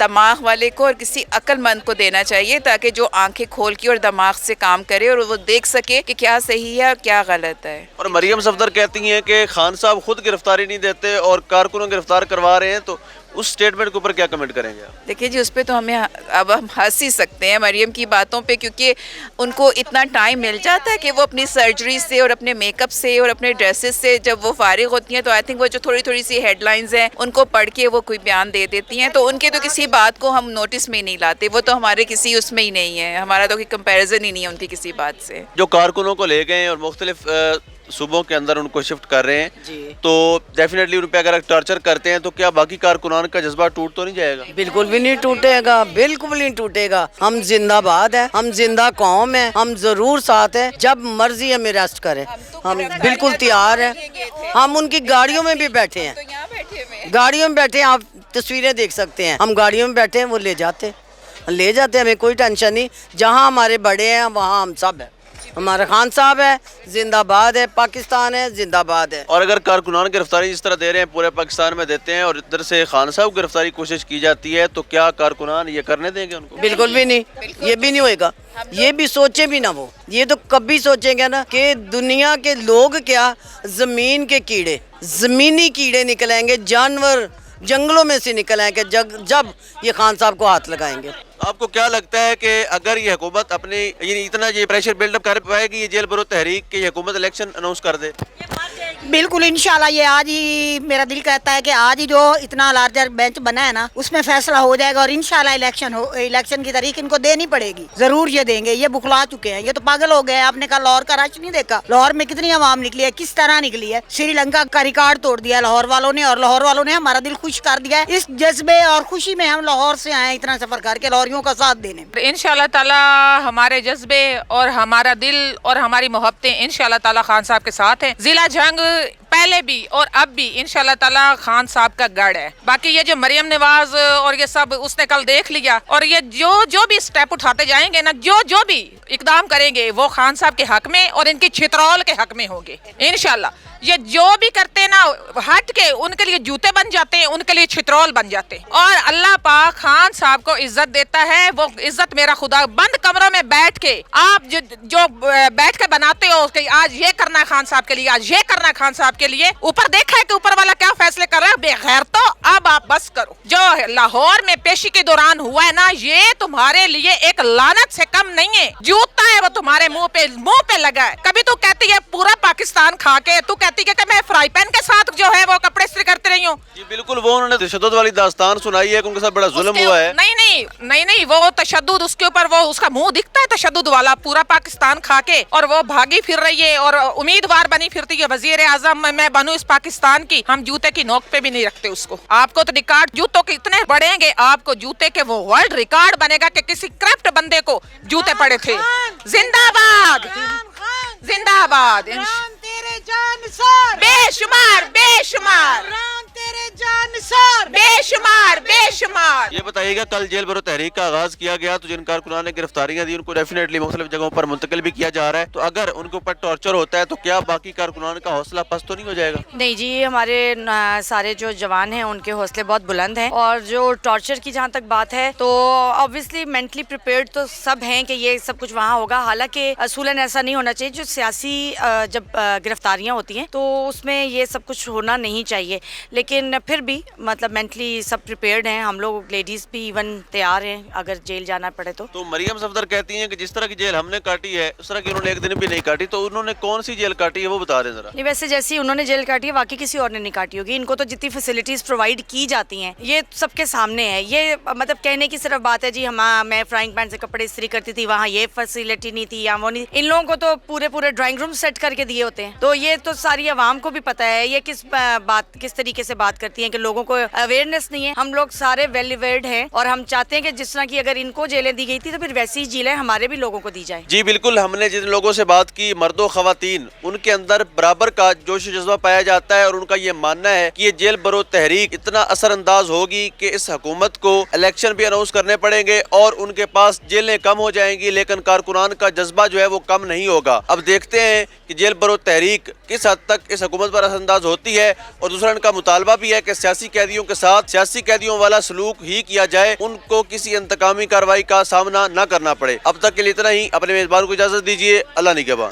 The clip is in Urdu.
دماغ والے کو اور کسی عقل مند کو دینا چاہیے تاکہ جو آنکھیں کھول کے اور دماغ سے کام کرے اور وہ دیکھ سکے کہ کیا صحیح ہے اور کیا غلط ہے. اور مریم صفدر کہتی ہیں کہ خان صاحب خود گرفتاری نہیں دیتے اور کارکنوں گرفتار کروا رہے ہیں، تو اس سٹیٹمنٹ کے اوپر کیا کمنٹ کریں گے آپ؟ دیکھیے جی، اس پہ تو ہم ہنس ہی سکتے ہیں مریم کی باتوں پہ، کیونکہ ان کو اتنا ٹائم مل جاتا ہے کہ وہ اپنی سرجری سے اور اپنے میک اپ سے اور اپنے ڈریسز سے جب وہ فارغ ہوتی ہیں تو آئی تھنک وہ جو تھوڑی سی ہیڈ لائنز ہیں ان کو پڑھ کے وہ کوئی بیان دے دیتی ہیں، تو ان کے تو کسی بات کو ہم نوٹس میں نہیں لاتے، وہ تو ہمارے کسی اس میں ہی نہیں ہے، ہمارا تو کوئی کمپیریزن ہی نہیں ہے ان کی کسی بات سے. جو کارکنوں کو لے گئے ہیں اور مختلف صوبوں کے اندر ان کو شفٹ کر رہے ہیں تو ڈیفینیٹلی ان پہ اگر ٹارچر کرتے ہیں تو کیا باقی کارکنان کا جذبہ ٹوٹ تو نہیں جائے گا؟ بالکل بھی نہیں ٹوٹے گا، بالکل نہیں ٹوٹے گا. ہم زندہ باد ہیں، ہم زندہ قوم ہیں، ہم ضرور ساتھ ہیں، جب مرضی ہمیں ریسٹ کریں ہم بالکل تیار ہیں. ہم ان کی گاڑیوں میں بھی بیٹھے ہیں، گاڑیوں میں بیٹھے ہیں، آپ تصویریں دیکھ سکتے ہیں، ہم گاڑیوں میں بیٹھے ہیں، وہ لے جاتے ہیں، ہمیں کوئی ٹینشن نہیں. جہاں ہمارے بڑے ہیں وہاں ہم سب ہیں. ہمارا خان صاحب ہے، زندہ باد ہے، پاکستان ہے، زندہ باد ہے. اور اگر کارکنان گرفتاری جس طرح دے رہے ہیں پورے پاکستان میں دیتے ہیں اور ادھر سے خان صاحب گرفتاری کوشش کی جاتی ہے تو کیا کارکنان یہ کرنے دیں گے ان کو؟ بالکل بھی نہیں، یہ بھی نہیں ہوئے گا، یہ بھی سوچے بھی نہ. وہ یہ تو کبھی سوچیں گے نا کہ دنیا کے لوگ کیا، زمین کے کیڑے، زمینی کیڑے نکلیں گے، جانور جنگلوں میں سے نکل آئیں گے جب یہ خان صاحب کو ہاتھ لگائیں گے. آپ کو کیا لگتا ہے کہ اگر یہ حکومت اپنے یعنی اتنا یہ پریشر بلڈ اپ کر پائے گی یہ جیل برو تحریک کہ یہ حکومت الیکشن اناؤنس کر دے؟ بالکل انشاءاللہ یہ آج ہی میرا دل کہتا ہے کہ آج ہی جو اتنا لارجر بینچ بنا ہے نا اس میں فیصلہ ہو جائے گا اور انشاءاللہ الیکشن کی تاریخ ان کو دینی پڑے گی، ضرور یہ دیں گے. یہ بخلا چکے ہیں، یہ تو پاگل ہو گئے ہیں. آپ نے کہا لاہور کا رش نہیں دیکھا، لاہور میں کتنی عوام نکلی ہے، کس طرح نکلی ہے. سری لنکا کا ریکارڈ توڑ دیا لاہور والوں نے، اور لاہور والوں نے ہمارا دل خوش کر دیا ہے. اس جذبے اور خوشی میں ہم لاہور سے آئے اتنا سفر کر کے لاہوریوں کا ساتھ دینے. انشاءاللہ تعالی ہمارے جذبے اور ہمارا دل اور ہماری محبتیں انشاءاللہ تعالی خان صاحب کے ساتھ ہیں. ضلع جنگ پہلے بھی اور اب بھی انشاءاللہ تعالی خان صاحب کا گڑھ ہے. باقی یہ جو مریم نواز اور یہ سب اس نے کل دیکھ لیا، اور یہ جو بھی سٹیپ اٹھاتے جائیں گے نا، جو بھی اقدام کریں گے وہ خان صاحب کے حق میں اور ان کی چھترول کے حق میں ہوں گے انشاءاللہ. یہ جو بھی کرتے نا ہٹ کے ان کے لیے جوتے بن جاتے ہیں، ان کے لیے چھترول بن جاتے ہیں. اور اللہ پاک خان صاحب کو عزت دیتا ہے، وہ عزت میرا خدا. بند کمروں میں بیٹھ کے آپ جو بیٹھ کے بناتے ہو کہ آج یہ کرنا ہے خان صاحب کے لیے، آج یہ کرنا ہے خان صاحب کے لیے، اوپر دیکھا ہے کہ اوپر والا کیا فیصلے کر رہا ہے. بے غیر تو اب آپ بس کرو. جو لاہور میں پیشی کے دوران ہوا ہے نا، یہ تمہارے لیے ایک لعنت سے کم نہیں ہے. جوتا ہے وہ تمہارے منہ پہ لگا ہے. کبھی تو کہتی ہے پورا پاکستان کھا کے، تو کہتی ہے کہ میں فرائی پین کے ساتھ جو ہے وہ کپڑے استری کرتے رہی ہوں. جی بالکل، وہ انہوں نے تشدد والی داستان سنائی ہے کہ ان کے ساتھ بڑا ظلم ہوا ہے. نہیں وہ تشدد اس کے اوپر وہ اس کا منہ دکھتا ہے تشدد والا، پورا پاکستان کھا کے، اور وہ بھاگی پھر رہی ہے اور امیدوار بنی پھرتی ہے وزیر اعظم میں بنوں اس پاکستان کی. ہم جوتے کی نوک پہ بھی نہیں رکھتے اس کو. آپ کو تو ریکارڈ جوتوں کے اتنے بڑھیں گے، آپ کو جوتے کے وہ ورلڈ ریکارڈ بنے گا کہ کسی کرپٹ بندے کو جوتے پڑے تھے. زندہ باد، زندہ باد. بے شمار بے شمار بے شمار بے شمار. یہ بتائیے گا کل جیل برو تحریک کا آغاز کیا گیا تو جن کارکنان نے گرفتاریاں دی ان کو ڈیفینیٹلی مختلف جگہوں پر منتقل بھی کیا جا رہا ہے، تو اگر ان کے اوپر ٹارچر ہوتا ہے تو کیا باقی کارکنان کا حوصلہ پست تو نہیں ہو جائے گا؟ نہیں جی، ہمارے سارے جو جوان ہیں ان کے حوصلے بہت بلند ہیں، اور جو ٹارچر کی جہاں تک بات ہے تو obviously مینٹلی پریپیئرڈ تو سب ہیں کہ یہ سب کچھ وہاں ہوگا. حالانکہ اصولاً ایسا نہیں ہونا چاہیے. جو سیاسی جب گرفتاریاں ہوتی ہیں تو اس میں یہ سب کچھ ہونا نہیں چاہیے، لیکن پھر بھی مطلب مینٹلی سب پریپیئرڈ ہیں. ہم لوگ لیڈیز بھی ایون تیار ہیں اگر جیل جانا پڑے تو. مریم صفدر کہتی ہیں کہ جس طرح کی جیل ہم نے کاٹی ہے اس طرح کی انہوں نے ایک دن بھی نہیں کاٹی، تو انہوں نے کون سی جیل کاٹی ہے وہ بتا دیں ذرا. نہیں، ویسے جیسی انہوں نے جیل کاٹی ہے واقعی کسی اور نے نہیں کاٹی ہوگی. ان کو تو جتنی فیسلٹیز پرووائڈ کی جاتی ہیں یہ سب کے سامنے ہے. یہ مطلب کہنے کی صرف بات ہے جی میں فرائنگ پین سے کپڑے استری کرتی تھی، وہاں یہ فیسلٹی نہیں تھی یا وہ نہیں. ان لوگوں کو تو پورے ڈرائنگ روم سیٹ کر کے دیے ہوتے ہیں. تو یہ تو ساری عوام کو بھی پتہ ہے یہ کس طریقے سے بات کرتی ہیں کہ لوگوں کو اویئرنیس نہیں ہے. ہم لوگ سارے ویل اویئرڈ ہیں اور ہم چاہتے ہیں کہ جس طرح کی اگر ان کو جیلیں دی گئی تھی تو پھر ویسی ہی جیلیں ہمارے بھی لوگوں کو دی جائیں. جی بالکل، ہم نے جن لوگوں سے بات کی مرد و خواتین، ان کے اندر برابر کا جوش و جذبہ پایا جاتا ہے اور ان کا یہ ماننا ہے کہ یہ جیل برو تحریک اتنا اثر انداز ہوگی کہ اس حکومت کو الیکشن بھی اناؤنس کرنے پڑیں گے اور ان کے پاس جیلیں کم ہو جائیں گی، لیکن کارکنان کا جذبہ جو ہے وہ کم نہیں ہوگا. اب دیکھتے ہیں کہ جیل برو تحریک کس حد تک اس حکومت پر اثر انداز ہوتی ہے. اور دوسرا ان کا مطالبہ بھی ہے کہ کہ سیاسی قیدیوں کے ساتھ سیاسی قیدیوں والا سلوک ہی کیا جائے, ان کو کسی انتقامی کارروائی کا سامنا نہ کرنا پڑے. اب تک کے لیے اتنا ہی. اپنے میزبان کو اجازت دیجیے. اللہ نگہبان.